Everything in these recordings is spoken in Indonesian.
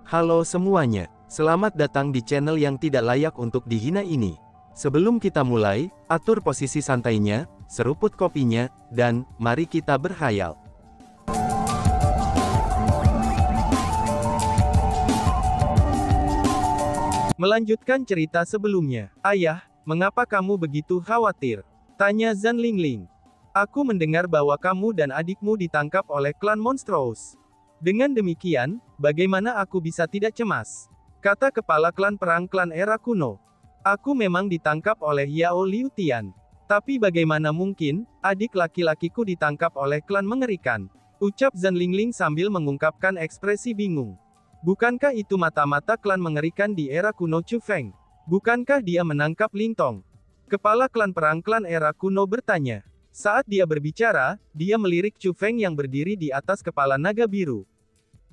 Halo semuanya, selamat datang di channel yang tidak layak untuk dihina ini. Sebelum kita mulai, atur posisi santainya, seruput kopinya, dan mari kita berkhayal. Melanjutkan cerita sebelumnya. Ayah, mengapa kamu begitu khawatir? Tanya Zan Lingling. Aku mendengar bahwa kamu dan adikmu ditangkap oleh klan Monstrous. Dengan demikian, bagaimana aku bisa tidak cemas? Kata kepala klan perang klan era kuno. Aku memang ditangkap oleh Yao Liu Tian. Tapi bagaimana mungkin, adik laki-lakiku ditangkap oleh klan mengerikan? Ucap Zan Lingling sambil mengungkapkan ekspresi bingung. Bukankah itu mata-mata klan mengerikan di era kuno Chu Feng? Bukankah dia menangkap Ling Tong? Kepala klan perang klan era kuno bertanya. Saat dia berbicara, dia melirik Chu Feng yang berdiri di atas kepala naga biru.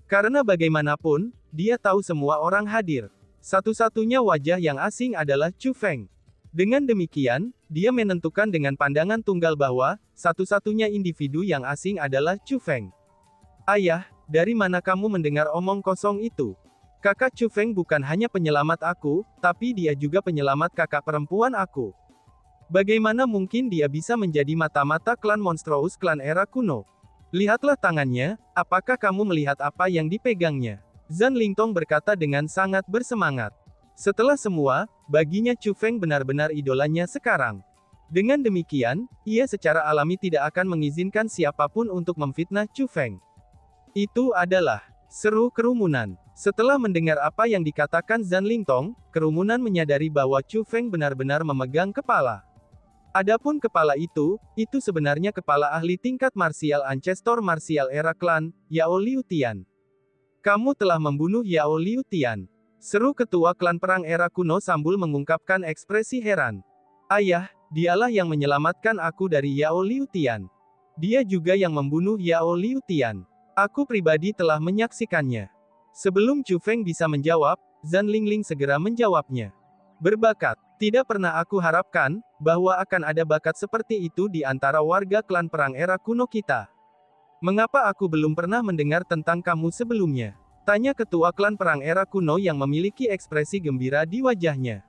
Karena bagaimanapun, dia tahu semua orang hadir. Satu-satunya wajah yang asing adalah Chu Feng. Dengan demikian, dia menentukan dengan pandangan tunggal bahwa, satu-satunya individu yang asing adalah Chu Feng. Ayah, dari mana kamu mendengar omong kosong itu? Kakak Chu Feng bukan hanya penyelamat aku, tapi dia juga penyelamat kakak perempuan aku. Bagaimana mungkin dia bisa menjadi mata-mata klan Monstrous klan era kuno? Lihatlah tangannya, apakah kamu melihat apa yang dipegangnya? Zan Lingtong berkata dengan sangat bersemangat. Setelah semua, baginya Chu Feng benar-benar idolanya sekarang. Dengan demikian, ia secara alami tidak akan mengizinkan siapapun untuk memfitnah Chu Feng. Itu adalah seru kerumunan. Setelah mendengar apa yang dikatakan Zan Lingtong, kerumunan menyadari bahwa Chu Feng benar-benar memegang kepala. Adapun kepala itu sebenarnya kepala ahli tingkat marsial Ancestor marsial era klan, Yao Liu Tian. Kamu telah membunuh Yao Liu Tian. Seru ketua klan perang era kuno sambil mengungkapkan ekspresi heran. Ayah, dialah yang menyelamatkan aku dari Yao Liu Tian. Dia juga yang membunuh Yao Liu Tian. Aku pribadi telah menyaksikannya. Sebelum Chu Feng bisa menjawab, Zan Lingling segera menjawabnya. Berbakat. Tidak pernah aku harapkan, bahwa akan ada bakat seperti itu di antara warga klan perang era kuno kita. Mengapa aku belum pernah mendengar tentang kamu sebelumnya? Tanya ketua klan perang era kuno yang memiliki ekspresi gembira di wajahnya.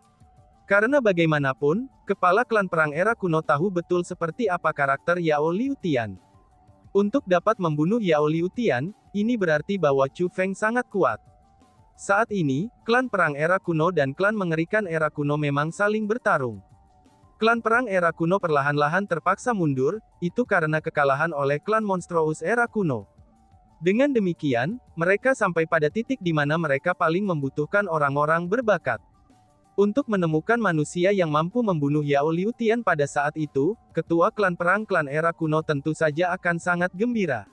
Karena bagaimanapun, kepala klan perang era kuno tahu betul seperti apa karakter Yao Liu Tian. Untuk dapat membunuh Yao Liu Tian, ini berarti bahwa Chu Feng sangat kuat. Saat ini, klan perang era kuno dan klan mengerikan era kuno memang saling bertarung. Klan perang era kuno perlahan-lahan terpaksa mundur, itu karena kekalahan oleh klan Monstrous era kuno. Dengan demikian, mereka sampai pada titik di mana mereka paling membutuhkan orang-orang berbakat. Untuk menemukan manusia yang mampu membunuh Yao Liu Tian pada saat itu, ketua klan perang klan era kuno tentu saja akan sangat gembira.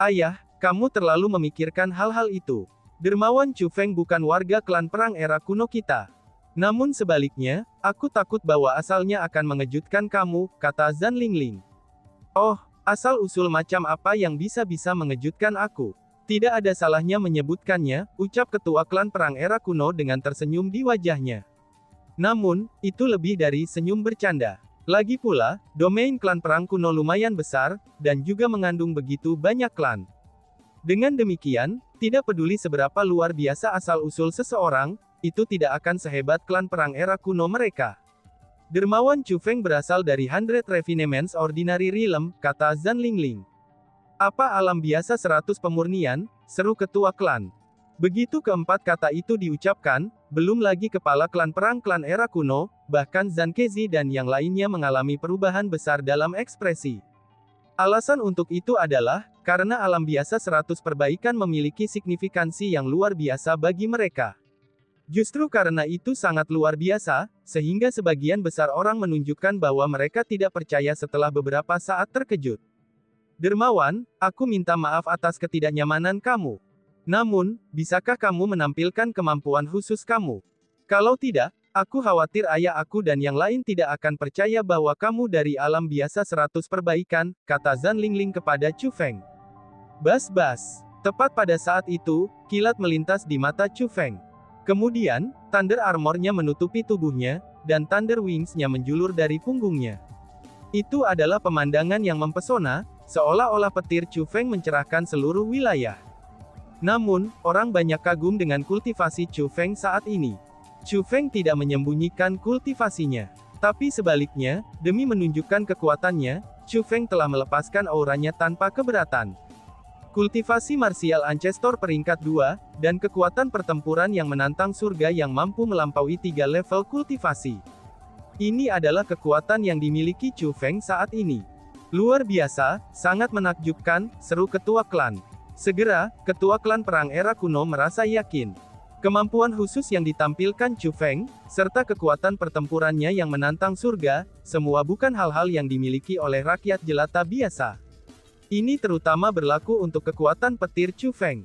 Ayah, kamu terlalu memikirkan hal-hal itu. Dermawan Chu Feng bukan warga klan perang era kuno kita. Namun sebaliknya, aku takut bahwa asalnya akan mengejutkan kamu, kata Zan Lingling. Oh, asal-usul macam apa yang bisa-bisa mengejutkan aku? Tidak ada salahnya menyebutkannya, ucap ketua klan perang era kuno dengan tersenyum di wajahnya. Namun, itu lebih dari senyum bercanda. Lagi pula, domain klan perang kuno lumayan besar, dan juga mengandung begitu banyak klan. Dengan demikian, tidak peduli seberapa luar biasa asal-usul seseorang, itu tidak akan sehebat klan perang era kuno mereka. Dermawan Chu Feng berasal dari 100 Refinements Ordinary Realm, kata Zan Lingling. Apa alam biasa 100 pemurnian, seru ketua klan. Begitu keempat kata itu diucapkan, belum lagi kepala klan perang klan era kuno, bahkan Zan Kezi dan yang lainnya mengalami perubahan besar dalam ekspresi. Alasan untuk itu adalah, karena alam biasa 100 perbaikan memiliki signifikansi yang luar biasa bagi mereka. Justru karena itu sangat luar biasa, sehingga sebagian besar orang menunjukkan bahwa mereka tidak percaya setelah beberapa saat terkejut. Dermawan, aku minta maaf atas ketidaknyamanan kamu. Namun, bisakah kamu menampilkan kemampuan khusus kamu? Kalau tidak, aku khawatir ayah aku dan yang lain tidak akan percaya bahwa kamu dari alam biasa 100 perbaikan, kata Zan Lingling kepada Chu Feng. Bas-bas. Tepat pada saat itu, kilat melintas di mata Chu Feng. Kemudian, Thunder Armor-nya menutupi tubuhnya, dan Thunder Wings-nya menjulur dari punggungnya. Itu adalah pemandangan yang mempesona, seolah-olah petir Chu Feng mencerahkan seluruh wilayah. Namun, orang banyak kagum dengan kultivasi Chu Feng saat ini. Chu Feng tidak menyembunyikan kultivasinya. Tapi sebaliknya, demi menunjukkan kekuatannya, Chu Feng telah melepaskan auranya tanpa keberatan. Kultivasi martial ancestor peringkat 2, dan kekuatan pertempuran yang menantang surga yang mampu melampaui 3 level kultivasi. Ini adalah kekuatan yang dimiliki Chu Feng saat ini. Luar biasa, sangat menakjubkan, seru ketua klan. Segera, ketua klan perang era kuno merasa yakin. Kemampuan khusus yang ditampilkan Chu Feng, serta kekuatan pertempurannya yang menantang surga, semua bukan hal-hal yang dimiliki oleh rakyat jelata biasa. Ini terutama berlaku untuk kekuatan petir Chu Feng.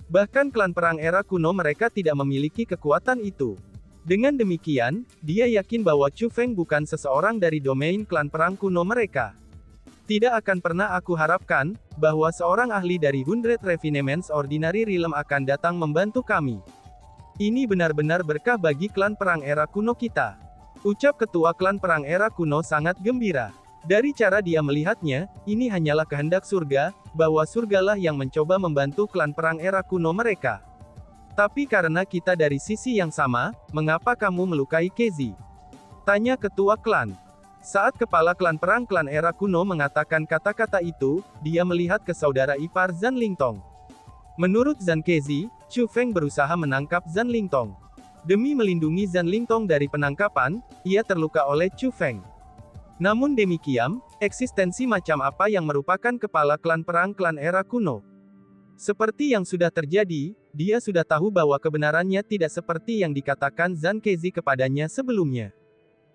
Bahkan klan perang era kuno mereka tidak memiliki kekuatan itu. Dengan demikian, dia yakin bahwa Chu Feng bukan seseorang dari domain klan perang kuno mereka. Tidak akan pernah aku harapkan, bahwa seorang ahli dari 100 Refinements Ordinary Realm akan datang membantu kami. Ini benar-benar berkah bagi klan perang era kuno kita. Ucap ketua klan perang era kuno sangat gembira. Dari cara dia melihatnya, ini hanyalah kehendak surga, bahwa surgalah yang mencoba membantu klan perang era kuno mereka. Tapi karena kita dari sisi yang sama, mengapa kamu melukai Kezi? Tanya ketua klan. Saat kepala klan perang klan era kuno mengatakan kata-kata itu, dia melihat ke saudara ipar Zhan Lingtong. Menurut Zhan Kezi, Chu Feng berusaha menangkap Zhan Lingtong. Demi melindungi Zhan Lingtong dari penangkapan, ia terluka oleh Chu Feng. Namun demikian, eksistensi macam apa yang merupakan kepala klan perang klan era kuno? Seperti yang sudah terjadi, dia sudah tahu bahwa kebenarannya tidak seperti yang dikatakan Zhan Kezi kepadanya sebelumnya.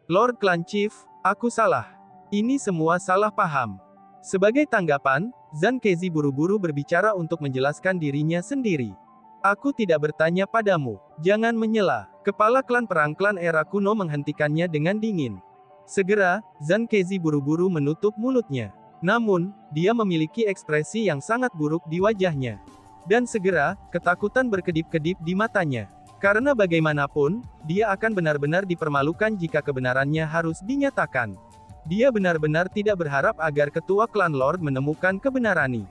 Lord Clan Chief, aku salah. Ini semua salah paham. Sebagai tanggapan, Zhan Kezi buru-buru berbicara untuk menjelaskan dirinya sendiri. Aku tidak bertanya padamu. Jangan menyela. Kepala klan perang klan era kuno menghentikannya dengan dingin. Segera, Zhan Kezi buru-buru menutup mulutnya. Namun, dia memiliki ekspresi yang sangat buruk di wajahnya. Dan segera, ketakutan berkedip-kedip di matanya. Karena bagaimanapun, dia akan benar-benar dipermalukan jika kebenarannya harus dinyatakan. Dia benar-benar tidak berharap agar ketua klan Lord menemukan kebenaran ini.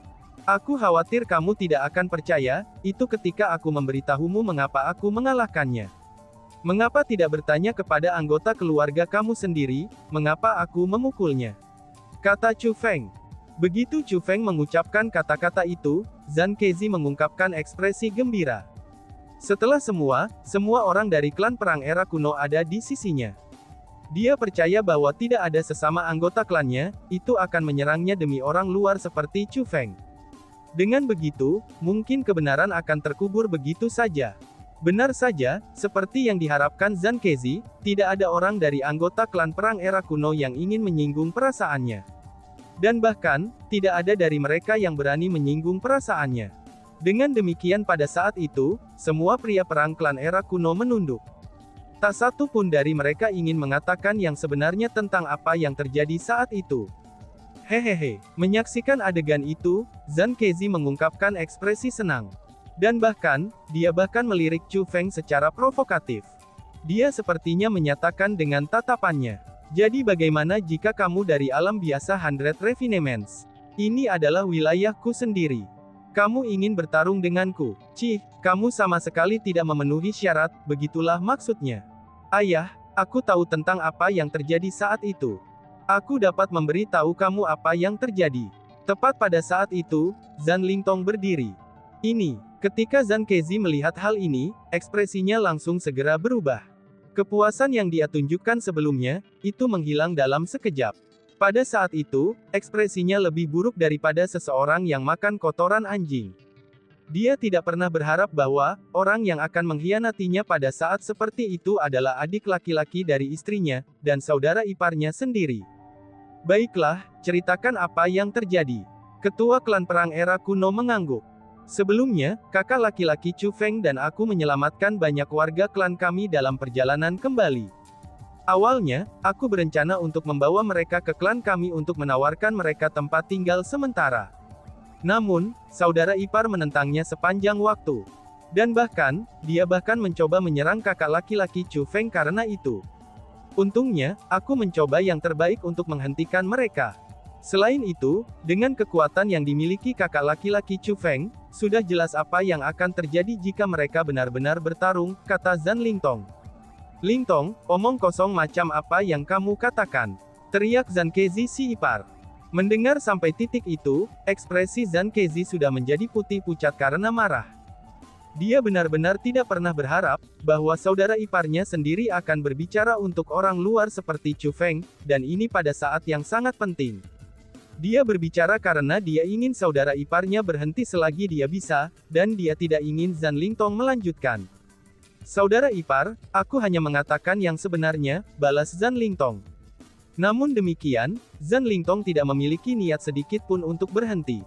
Aku khawatir kamu tidak akan percaya, itu ketika aku memberitahumu mengapa aku mengalahkannya. Mengapa tidak bertanya kepada anggota keluarga kamu sendiri, mengapa aku memukulnya? Kata Chu Feng. Begitu Chu Feng mengucapkan kata-kata itu, Zhan Kezi mengungkapkan ekspresi gembira. Setelah semua orang dari klan perang era kuno ada di sisinya. Dia percaya bahwa tidak ada sesama anggota klannya, itu akan menyerangnya demi orang luar seperti Chu Feng. Dengan begitu, mungkin kebenaran akan terkubur begitu saja. Benar saja, seperti yang diharapkan Zhan Kezi, tidak ada orang dari anggota klan perang era kuno yang ingin menyinggung perasaannya. Dan bahkan, tidak ada dari mereka yang berani menyinggung perasaannya. Dengan demikian pada saat itu, semua pria perang klan era kuno menunduk. Tak satu pun dari mereka ingin mengatakan yang sebenarnya tentang apa yang terjadi saat itu. Hehehe, menyaksikan adegan itu, Zhan Kezi mengungkapkan ekspresi senang. Dan bahkan, dia melirik Chu Feng secara provokatif. Dia sepertinya menyatakan dengan tatapannya. Jadi bagaimana jika kamu dari alam biasa 100 Refinements? Ini adalah wilayahku sendiri. Kamu ingin bertarung denganku? Cih, kamu sama sekali tidak memenuhi syarat, begitulah maksudnya. Ayah, aku tahu tentang apa yang terjadi saat itu. Aku dapat memberi tahu kamu apa yang terjadi. Tepat pada saat itu, Zhan Lingtong berdiri. Ketika Zhan Kezi melihat hal ini, ekspresinya langsung segera berubah. Kepuasan yang dia tunjukkan sebelumnya, itu menghilang dalam sekejap. Pada saat itu, ekspresinya lebih buruk daripada seseorang yang makan kotoran anjing. Dia tidak pernah berharap bahwa, orang yang akan mengkhianatinya pada saat seperti itu adalah adik laki-laki dari istrinya, dan saudara iparnya sendiri. Baiklah, ceritakan apa yang terjadi. Ketua klan perang era kuno mengangguk. Sebelumnya, kakak laki-laki Chu Feng dan aku menyelamatkan banyak warga klan kami dalam perjalanan kembali. Awalnya, aku berencana untuk membawa mereka ke klan kami untuk menawarkan mereka tempat tinggal sementara. Namun, saudara ipar menentangnya sepanjang waktu. Dan bahkan, dia mencoba menyerang kakak laki-laki Chu Feng karena itu. Untungnya, aku mencoba yang terbaik untuk menghentikan mereka. Selain itu, dengan kekuatan yang dimiliki kakak laki-laki Chu Feng, Sudah jelas apa yang akan terjadi jika mereka benar-benar bertarung, kata Zhan Lingtong. Lingtong, omong kosong macam apa yang kamu katakan? Teriak Zhang Kezi si ipar. Mendengar sampai titik itu, ekspresi Zhang Kezi sudah menjadi putih pucat karena marah. Dia benar-benar tidak pernah berharap, bahwa saudara iparnya sendiri akan berbicara untuk orang luar seperti Chu Feng, dan ini pada saat yang sangat penting. Dia berbicara karena dia ingin saudara iparnya berhenti selagi dia bisa, dan dia tidak ingin Zhan Lingtong melanjutkan. Saudara ipar, aku hanya mengatakan yang sebenarnya, balas Zhan Lingtong. Namun demikian, Zhan Lingtong tidak memiliki niat sedikit pun untuk berhenti.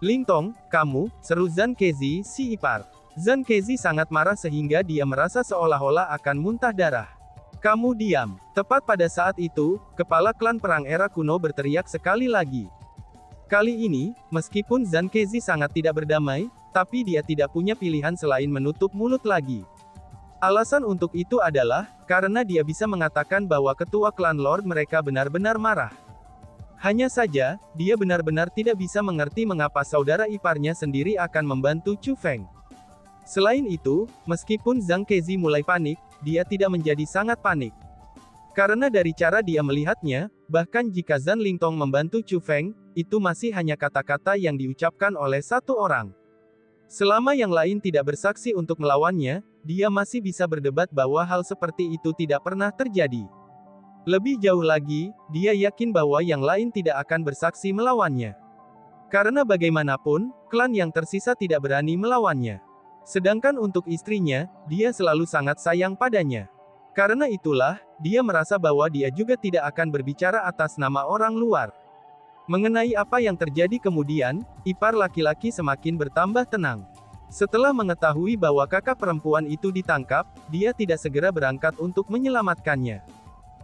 Lingtong, kamu, seru Zhang Kezi si ipar. Zhang Kezi sangat marah sehingga dia merasa seolah-olah akan muntah darah. Kamu diam. Tepat pada saat itu, kepala klan perang era kuno berteriak sekali lagi. Kali ini, meskipun Zhang Kezi sangat tidak berdamai, tapi dia tidak punya pilihan selain menutup mulut lagi. Alasan untuk itu adalah, karena dia bisa mengatakan bahwa ketua klan Lord mereka benar-benar marah. Hanya saja, dia benar-benar tidak bisa mengerti mengapa saudara iparnya sendiri akan membantu Chu Feng. Selain itu, meskipun Zhang Kezi mulai panik, dia tidak menjadi sangat panik. Karena dari cara dia melihatnya, bahkan jika Zhan Lingtong membantu Chu Feng, itu masih hanya kata-kata yang diucapkan oleh satu orang. Selama yang lain tidak bersaksi untuk melawannya, dia masih bisa berdebat bahwa hal seperti itu tidak pernah terjadi. Lebih jauh lagi, dia yakin bahwa yang lain tidak akan bersaksi melawannya. Karena bagaimanapun, klan yang tersisa tidak berani melawannya. Sedangkan untuk istrinya, dia selalu sangat sayang padanya. Karena itulah, dia merasa bahwa dia juga tidak akan berbicara atas nama orang luar. Mengenai apa yang terjadi kemudian, ipar laki-laki semakin bertambah tenang. Setelah mengetahui bahwa kakak perempuan itu ditangkap, dia tidak segera berangkat untuk menyelamatkannya.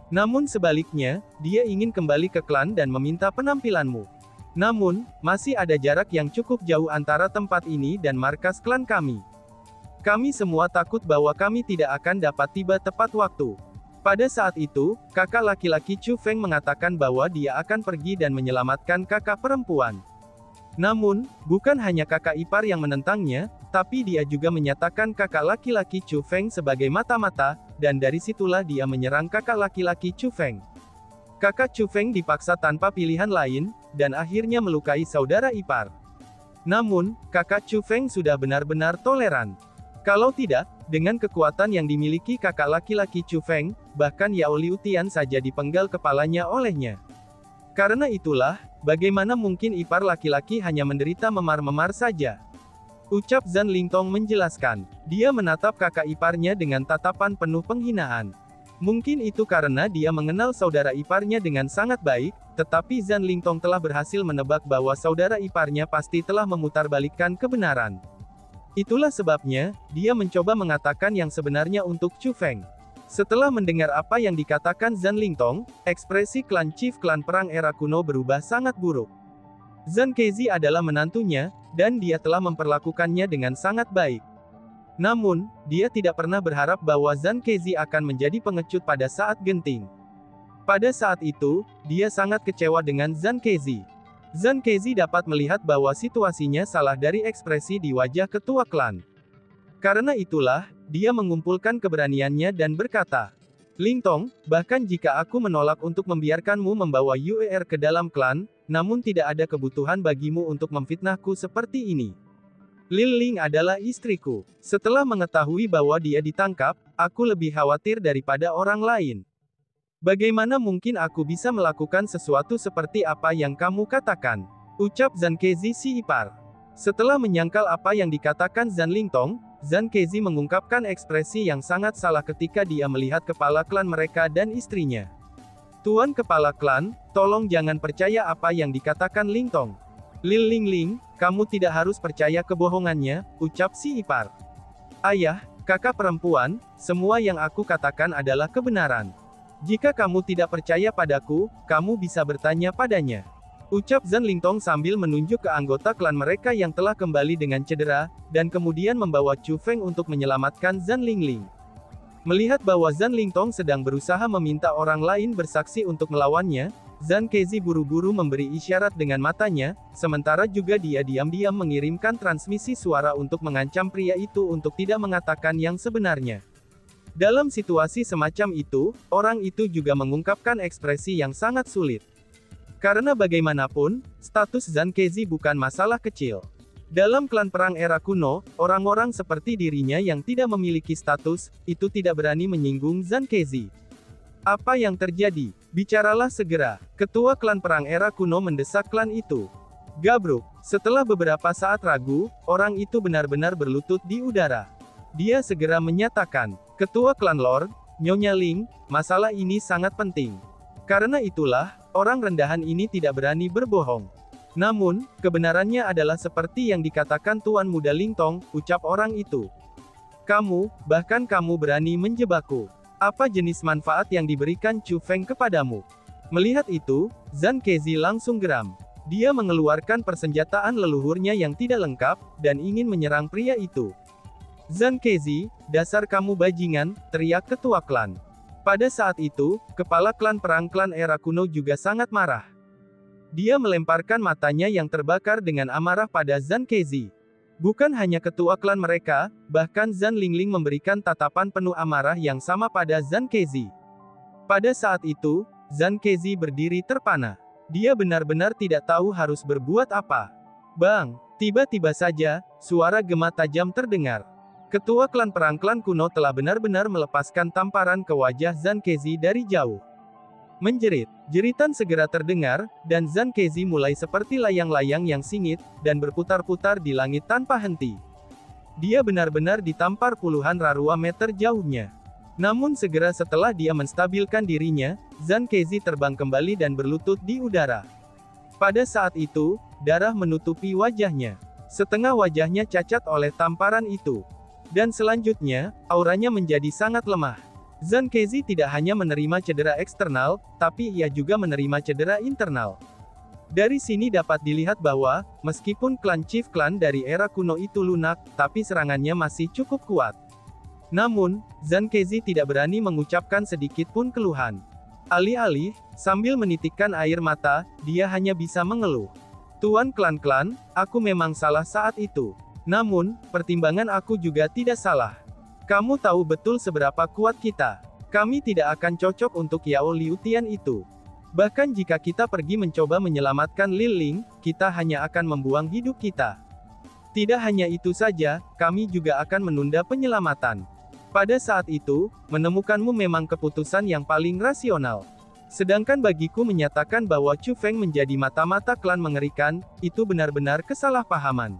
Namun sebaliknya, dia ingin kembali ke klan dan meminta penampilanmu. Namun, masih ada jarak yang cukup jauh antara tempat ini dan markas klan kami. Kami semua takut bahwa kami tidak akan dapat tiba tepat waktu. Pada saat itu, kakak laki-laki Chu Feng mengatakan bahwa dia akan pergi dan menyelamatkan kakak perempuan. Namun, bukan hanya kakak ipar yang menentangnya, tapi dia juga menyatakan kakak laki-laki Chu Feng sebagai mata-mata, dan dari situlah dia menyerang kakak laki-laki Chu Feng. Kakak Chu Feng dipaksa tanpa pilihan lain, dan akhirnya melukai saudara ipar. Namun, kakak Chu Feng sudah benar-benar toleran. Kalau tidak, dengan kekuatan yang dimiliki kakak laki-laki Chu Feng, bahkan Yao Liu Tian saja dipenggal kepalanya olehnya. Karena itulah, bagaimana mungkin ipar laki-laki hanya menderita memar-memar saja? Ucap Zhan Lingtong menjelaskan. Dia menatap kakak iparnya dengan tatapan penuh penghinaan. Mungkin itu karena dia mengenal saudara iparnya dengan sangat baik, tetapi Zhan Lingtong telah berhasil menebak bahwa saudara iparnya pasti telah memutarbalikkan kebenaran. Itulah sebabnya, dia mencoba mengatakan yang sebenarnya untuk Chu Feng. Setelah mendengar apa yang dikatakan Zhan Lingtong, ekspresi klan Chief klan perang era kuno berubah sangat buruk. Zhang Kezi adalah menantunya, dan dia telah memperlakukannya dengan sangat baik. Namun, dia tidak pernah berharap bahwa Zhang Kezi akan menjadi pengecut pada saat genting. Pada saat itu, dia sangat kecewa dengan Zhang Kezi. Zhang Kezi dapat melihat bahwa situasinya salah dari ekspresi di wajah ketua klan. Karena itulah, dia mengumpulkan keberaniannya dan berkata, Lingtong, bahkan jika aku menolak untuk membiarkanmu membawa UER ke dalam klan, namun tidak ada kebutuhan bagimu untuk memfitnahku seperti ini. Lil Ling adalah istriku. Setelah mengetahui bahwa dia ditangkap, aku lebih khawatir daripada orang lain. Bagaimana mungkin aku bisa melakukan sesuatu seperti apa yang kamu katakan? Ucap Zhang Kezi si ipar. Setelah menyangkal apa yang dikatakan Zhan Lingtong, Zhang Kezi mengungkapkan ekspresi yang sangat salah ketika dia melihat kepala klan mereka dan istrinya. Tuan kepala klan, tolong jangan percaya apa yang dikatakan Lingtong. Lil Ling Ling, kamu tidak harus percaya kebohongannya, ucap si ipar. Ayah, kakak perempuan, semua yang aku katakan adalah kebenaran. Jika kamu tidak percaya padaku, kamu bisa bertanya padanya. Ucap Zhan Lingtong sambil menunjuk ke anggota klan mereka yang telah kembali dengan cedera, dan kemudian membawa Chu Feng untuk menyelamatkan Zhan Lingling. Melihat bahwa Zhan Lingtong sedang berusaha meminta orang lain bersaksi untuk melawannya, Zhang Kezi buru-buru memberi isyarat dengan matanya, sementara juga dia diam-diam mengirimkan transmisi suara untuk mengancam pria itu untuk tidak mengatakan yang sebenarnya. Dalam situasi semacam itu, orang itu juga mengungkapkan ekspresi yang sangat sulit. Karena bagaimanapun, status Zhang Kezi bukan masalah kecil. Dalam klan perang era kuno, orang-orang seperti dirinya yang tidak memiliki status, itu tidak berani menyinggung Zhang Kezi. Apa yang terjadi? Bicaralah segera. Ketua klan perang era kuno mendesak klan itu. Gabruk. Setelah beberapa saat ragu, orang itu benar-benar berlutut di udara. Dia segera menyatakan, Ketua klan Lord, Nyonya Ling, masalah ini sangat penting. Karena itulah, orang rendahan ini tidak berani berbohong. Namun, kebenarannya adalah seperti yang dikatakan Tuan Muda Ling Tong, ucap orang itu. Bahkan kamu berani menjebakku. Apa jenis manfaat yang diberikan Chu Feng kepadamu? Melihat itu, Zhang Kezi langsung geram. Dia mengeluarkan persenjataan leluhurnya yang tidak lengkap, dan ingin menyerang pria itu. Zhang Kezi, dasar kamu bajingan, teriak ketua klan. Pada saat itu, kepala klan perang klan era kuno juga sangat marah. Dia melemparkan matanya yang terbakar dengan amarah pada Zhang Kezi. Bukan hanya ketua klan mereka, bahkan Zhang Lingling memberikan tatapan penuh amarah yang sama pada Zhang Kezi. Pada saat itu, Zhang Kezi berdiri terpana. Dia benar-benar tidak tahu harus berbuat apa. Bang! Tiba-tiba saja, suara gema tajam terdengar. Ketua klan perang klan kuno telah benar-benar melepaskan tamparan ke wajah Zhang Kezi dari jauh. Menjerit, jeritan segera terdengar, dan Zhang Kezi mulai seperti layang-layang yang singit, dan berputar-putar di langit tanpa henti. Dia benar-benar ditampar puluhan rarua meter jauhnya. Namun segera setelah dia menstabilkan dirinya, Zhang Kezi terbang kembali dan berlutut di udara. Pada saat itu, darah menutupi wajahnya. Setengah wajahnya cacat oleh tamparan itu. Dan selanjutnya, auranya menjadi sangat lemah. Zhang Kezi tidak hanya menerima cedera eksternal, tapi ia juga menerima cedera internal. Dari sini dapat dilihat bahwa, meskipun klan Chief Clan dari era kuno itu lunak, tapi serangannya masih cukup kuat. Namun, Zhang Kezi tidak berani mengucapkan sedikit pun keluhan. Alih-alih, sambil menitikkan air mata, dia hanya bisa mengeluh. Tuan klan-klan, aku memang salah saat itu. Namun, pertimbangan aku juga tidak salah. Kamu tahu betul seberapa kuat kita. Kami tidak akan cocok untuk Yao Liu Tian itu. Bahkan jika kita pergi mencoba menyelamatkan Lil Ling, kita hanya akan membuang hidup kita. Tidak hanya itu saja, kami juga akan menunda penyelamatan. Pada saat itu, menemukanmu memang keputusan yang paling rasional. Sedangkan bagiku menyatakan bahwa Chu Feng menjadi mata-mata klan mengerikan, itu benar-benar kesalahpahaman.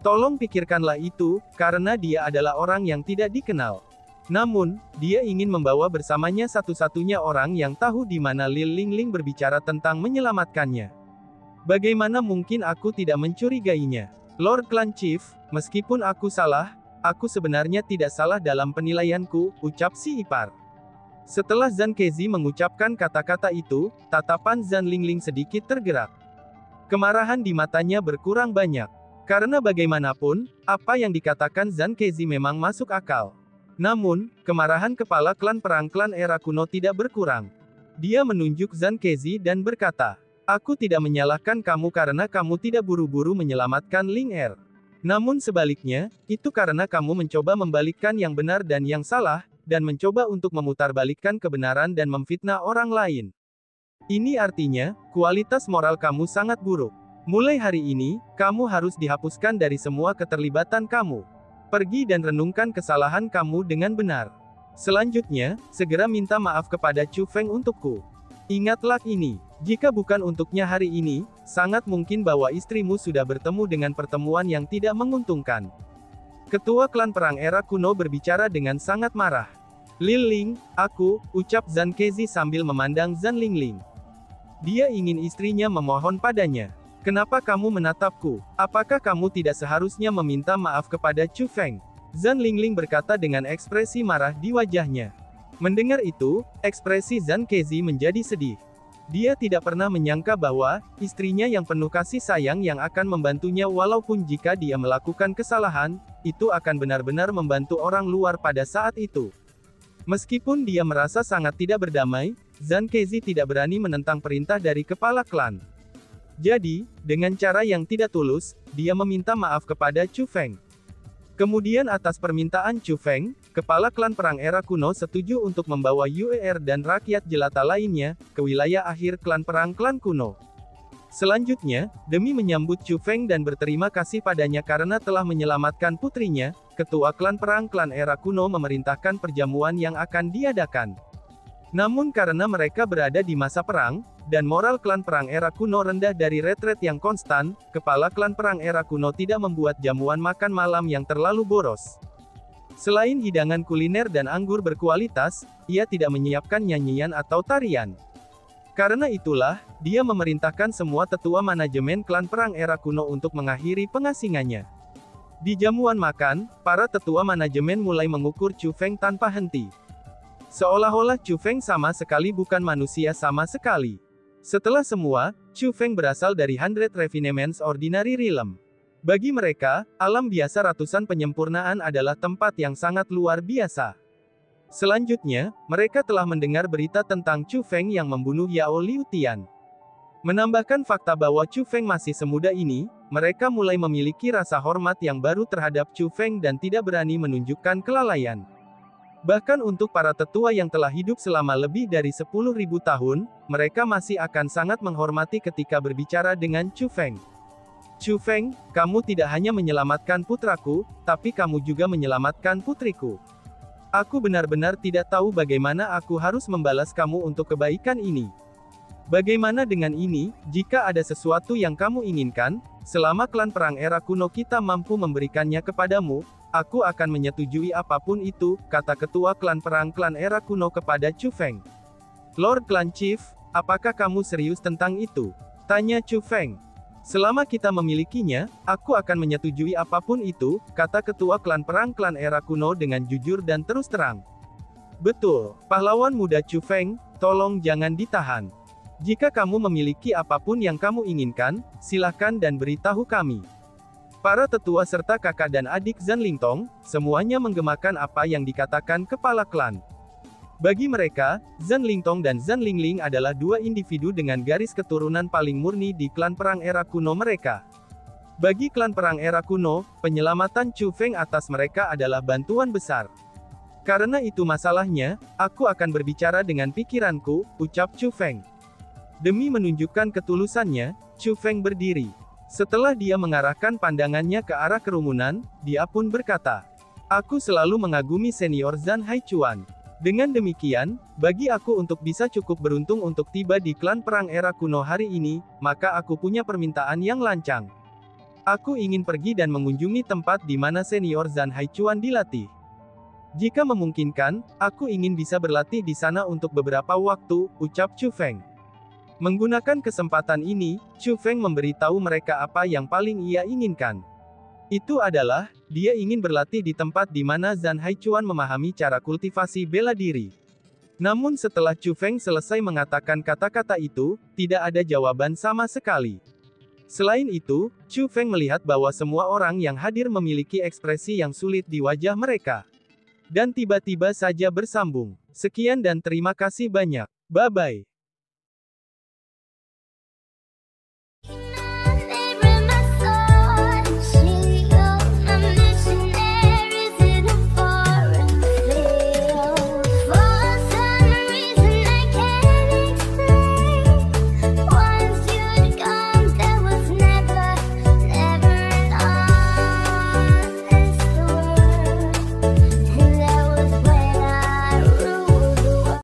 Tolong pikirkanlah itu, karena dia adalah orang yang tidak dikenal. Namun, dia ingin membawa bersamanya satu-satunya orang yang tahu di mana Lil Lingling berbicara tentang menyelamatkannya. Bagaimana mungkin aku tidak mencurigainya? Lord Clan Chief, meskipun aku salah, aku sebenarnya tidak salah dalam penilaianku, ucap si ipar. Setelah Zhang Kezi mengucapkan kata-kata itu, tatapan Zhang Lingling sedikit tergerak. Kemarahan di matanya berkurang banyak. Karena bagaimanapun, apa yang dikatakan Zhang Kezi memang masuk akal. Namun, kemarahan kepala klan perang klan era kuno tidak berkurang. Dia menunjuk Zhang Kezi dan berkata, aku tidak menyalahkan kamu karena kamu tidak buru-buru menyelamatkan Ling Er. Namun sebaliknya, itu karena kamu mencoba membalikkan yang benar dan yang salah, dan mencoba untuk memutarbalikkan kebenaran dan memfitnah orang lain. Ini artinya, kualitas moral kamu sangat buruk. Mulai hari ini, kamu harus dihapuskan dari semua keterlibatan kamu. Pergi dan renungkan kesalahan kamu dengan benar. Selanjutnya, segera minta maaf kepada Chu Feng untukku. Ingatlah ini, jika bukan untuknya hari ini, sangat mungkin bahwa istrimu sudah bertemu dengan pertemuan yang tidak menguntungkan. Ketua klan perang era kuno berbicara dengan sangat marah. Lil Ling, aku, ucap Zhang Kezi sambil memandang Zhang Lingling. Dia ingin istrinya memohon padanya. Kenapa kamu menatapku? Apakah kamu tidak seharusnya meminta maaf kepada Chu Feng? Zhang Lingling berkata dengan ekspresi marah di wajahnya. Mendengar itu, ekspresi Zhang Kezi menjadi sedih. Dia tidak pernah menyangka bahwa, istrinya yang penuh kasih sayang yang akan membantunya walaupun jika dia melakukan kesalahan, itu akan benar-benar membantu orang luar pada saat itu. Meskipun dia merasa sangat tidak berdamai, Zhang Kezi tidak berani menentang perintah dari kepala klan. Jadi, dengan cara yang tidak tulus, dia meminta maaf kepada Chu Feng. Kemudian atas permintaan Chu Feng, kepala klan perang era kuno setuju untuk membawa Yuer dan rakyat jelata lainnya, ke wilayah akhir klan perang klan kuno. Selanjutnya, demi menyambut Chu Feng dan berterima kasih padanya karena telah menyelamatkan putrinya, ketua klan perang klan era kuno memerintahkan perjamuan yang akan diadakan. Namun karena mereka berada di masa perang, dan moral klan perang era kuno rendah dari retret yang konstan, kepala klan perang era kuno tidak membuat jamuan makan malam yang terlalu boros. Selain hidangan kuliner dan anggur berkualitas, ia tidak menyiapkan nyanyian atau tarian. Karena itulah, dia memerintahkan semua tetua manajemen klan perang era kuno untuk mengakhiri pengasingannya. Di jamuan makan, para tetua manajemen mulai mengukur Chu Feng tanpa henti. Seolah-olah Chu Feng sama sekali bukan manusia sama sekali. Setelah semua, Chu Feng berasal dari 100 Refinements Ordinary Realm. Bagi mereka, alam biasa ratusan penyempurnaan adalah tempat yang sangat luar biasa. Selanjutnya, mereka telah mendengar berita tentang Chu Feng yang membunuh Yao Liu Tian. Menambahkan fakta bahwa Chu Feng masih semuda ini, mereka mulai memiliki rasa hormat yang baru terhadap Chu Feng dan tidak berani menunjukkan kelalaian. Bahkan untuk para tetua yang telah hidup selama lebih dari 10.000 tahun, mereka masih akan sangat menghormati ketika berbicara dengan Chu Feng. Chu Feng, kamu tidak hanya menyelamatkan putraku, tapi kamu juga menyelamatkan putriku. Aku benar-benar tidak tahu bagaimana aku harus membalas kamu untuk kebaikan ini. Bagaimana dengan ini, jika ada sesuatu yang kamu inginkan, selama klan perang era kuno kita mampu memberikannya kepadamu, aku akan menyetujui apapun itu, kata ketua klan perang klan era kuno kepada Chu Feng. Lord Clan Chief, apakah kamu serius tentang itu? Tanya Chu Feng. Selama kita memilikinya, aku akan menyetujui apapun itu, kata ketua klan perang klan era kuno dengan jujur dan terus terang. Betul, pahlawan muda Chu Feng, tolong jangan ditahan. Jika kamu memiliki apapun yang kamu inginkan, silakan dan beritahu kami. Para tetua serta kakak dan adik Zhan Lingtong, semuanya menggemakan apa yang dikatakan kepala klan. Bagi mereka, Zhan Lingtong dan Zhan Lingling adalah dua individu dengan garis keturunan paling murni di klan perang era kuno mereka. Bagi klan perang era kuno, penyelamatan Chu Feng atas mereka adalah bantuan besar. Karena itu masalahnya, aku akan berbicara dengan pikiranku, ucap Chu Feng. Demi menunjukkan ketulusannya, Chu Feng berdiri. Setelah dia mengarahkan pandangannya ke arah kerumunan, dia pun berkata, aku selalu mengagumi senior Zhan Haichuan. Dengan demikian, bagi aku untuk bisa cukup beruntung untuk tiba di klan perang era kuno hari ini, maka aku punya permintaan yang lancang. Aku ingin pergi dan mengunjungi tempat di mana senior Zhan Haichuan dilatih. Jika memungkinkan, aku ingin bisa berlatih di sana untuk beberapa waktu, ucap Chu Feng. Menggunakan kesempatan ini, Chu Feng memberitahu mereka apa yang paling ia inginkan. Itu adalah, dia ingin berlatih di tempat di mana Zhan Haichuan memahami cara kultivasi bela diri. Namun setelah Chu Feng selesai mengatakan kata-kata itu, tidak ada jawaban sama sekali. Selain itu, Chu Feng melihat bahwa semua orang yang hadir memiliki ekspresi yang sulit di wajah mereka. Dan tiba-tiba saja bersambung. Sekian dan terima kasih banyak. Bye-bye.